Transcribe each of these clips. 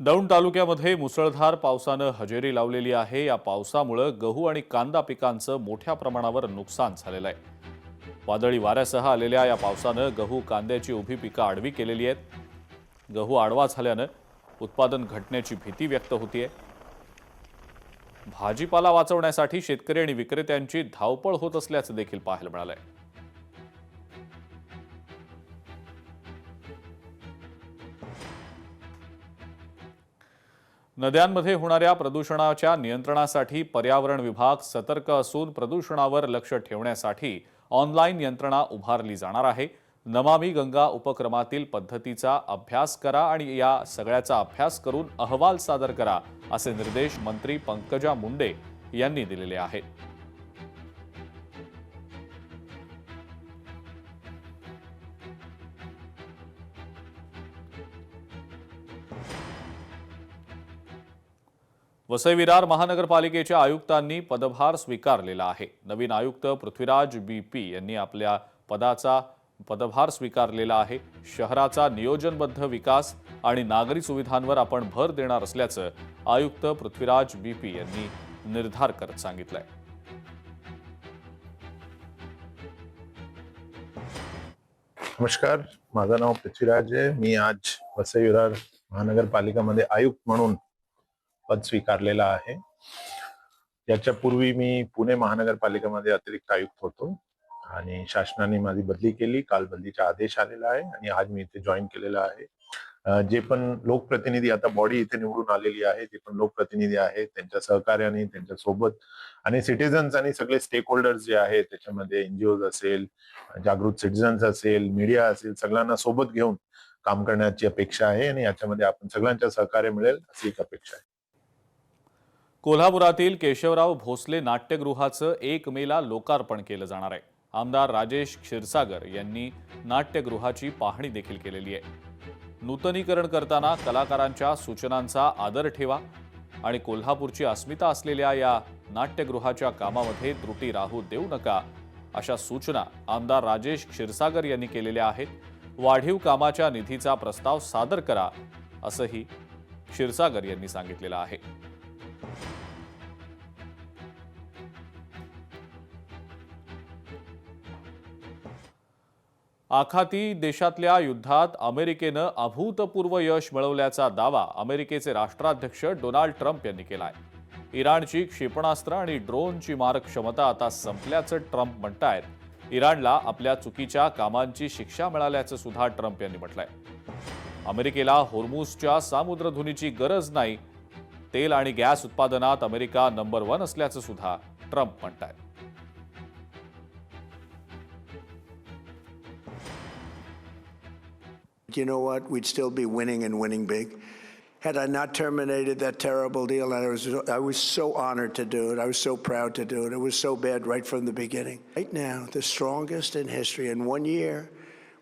दौंड तालुक्यामध्ये मुसळधार पावसानं हजेरी लावलेली आहे। या पावसामुळे गहू आणि कांदा पिकांचं मोठ्या प्रमाणावर नुकसान झालेलं आहे। वादळी वाऱ्यासह आलेल्या या पावसानं गहू कांद्याची उभी पिकं आडवी केलेली आहेत। गहू आडवा झाल्यानं उत्पादन घटण्याची भीती व्यक्त होतीये। भाजीपाला वाचवण्यासाठी शेतकरी आणि विक्रेत्यांची धावपळ होत असल्याचं देखील पाहायला मिळालंय। नद्यांमध्ये होणाऱ्या प्रदूषणाच्या नियंत्रणासाठी पर्यावरण विभाग सतर्क असून प्रदूषणावर लक्ष ठेवण्यासाठी ऑनलाईन यंत्रणा उभारली जाणार आहे। नमामि गंगा उपक्रमातील पद्धतीचा अभ्यास करा आणि या सगळ्याचा अभ्यास करून अहवाल सादर करा असे निर्देश मंत्री पंकजा मुंडे यांनी दिलेले आहेत। वसई विरार महानगरपालिकेच्या आयुक्तांनी पदभार स्वीकारलेला आहे। नवीन आयुक्त पृथ्वीराज बी यांनी आपल्या पदभार स्वीकारलेला आहे। शहराचा नियोजनबद्ध विकास आणि नागरी सुविधांवर आपण भर देणार असल्याचं आयुक्त पृथ्वीराज बी यांनी निर्धार करत सांगितलंय। नमस्कार, माझं नाव पृथ्वीराज आहे। मी आज वसई विरार महानगरपालिकेमध्ये आयुक्त म्हणून पद स्वीकारलेला आहे। याच्यापूर्वी मी पुणे महानगरपालिकेमध्ये अतिरिक्त आयुक्त होतो आणि शासनाने माझी बदली केली। काल बदलीचा आदेश आलेला आहे आणि आज मी इथे जॉईन केलेला आहे। जे पण लोकप्रतिनिधी आता बॉडी इथे निवडून आलेली आहे, जे पण लोकप्रतिनिधी आहेत त्यांच्या सहकार्याने, त्यांच्या सोबत आणि सिटीजन्स आणि सगळे स्टेक होल्डर्स जे आहेत, त्याच्यामध्ये एनजीओज असेल, जागृत सिटीजन्स असेल, मीडिया असेल, सगळ्यांना सोबत घेऊन काम करण्याची अपेक्षा आहे आणि याच्यामध्ये आपण सगळ्यांचं सहकार्य मिळेल अशी एक अपेक्षा आहे। कोल्हापुरातील केशवराव भोसले नाट्यगृहाचं 1 मेला लोकार्पण केलं जाणार आहे। आमदार राजेश क्षीरसागर यांनी नाट्यगृहाची पाहणी देखील केलेली आहे। नूतनीकरण करताना कलाकारांच्या सूचनांचा आदर ठेवा आणि कोल्हापूरची अस्मिता असलेल्या या नाट्यगृहाच्या कामामध्ये त्रुटी राहू देऊ नका अशा सूचना आमदार राजेश क्षीरसागर यांनी केलेल्या आहेत। वाढीव कामाच्या निधीचा प्रस्ताव सादर करा असंही क्षीरसागर यांनी सांगितलेलं आहे। आखाती देशातल्या युद्धात अमेरिकेनं अभूतपूर्व यश मिळवल्याचा दावा अमेरिकेचे राष्ट्राध्यक्ष डोनाल्ड ट्रम्प यांनी केलाय। इराणची क्षेपणास्त्र आणि ड्रोनची मारक क्षमता आता संपल्याचं ट्रम्प म्हणतायत। इराणला आपल्या चुकीच्या कामांची शिक्षा मिळाल्याचं सुद्धा ट्रम्प यांनी म्हटलंय। अमेरिकेला होर्मुझच्या सामुद्रधुनीची गरज नाही। तेल आणि गॅस उत्पादनात अमेरिका नंबर 1 असल्याचं सुद्धा ट्रम्प म्हणतायत। You know what? We'd still be winning and winning big. Had I not terminated that terrible deal, I was so honored to do it. I was so proud to do it. It was so bad right from the beginning. Right now, the strongest in history. In 1 year,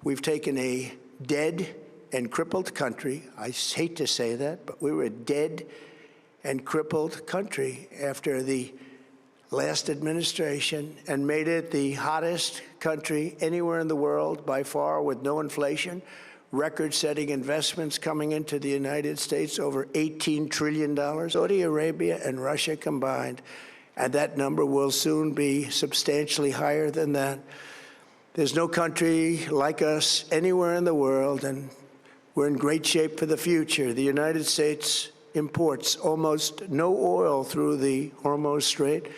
we've taken a dead and crippled country. I hate to say that, but we were a dead and crippled country after the last administration and made it the hottest country anywhere in the world by far, with no inflation. Record-setting investments coming into the United States, over $18 trillion. Saudi Arabia and Russia combined, and that number will soon be substantially higher than that. There's no country like us anywhere in the world, and we're in great shape for the future. The United States imports almost no oil through the Hormuz Strait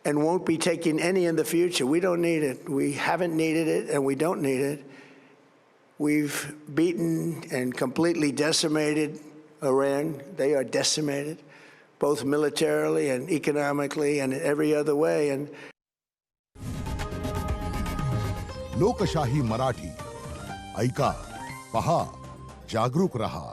and won't be taking any in the future. We don't need it. We haven't needed it, and we don't need it. We've beaten and completely decimated Iran. They are decimated, both militarily and economically and in every other way. And लोकशाही मराठी ऐका, पहा, जागरूक रहा।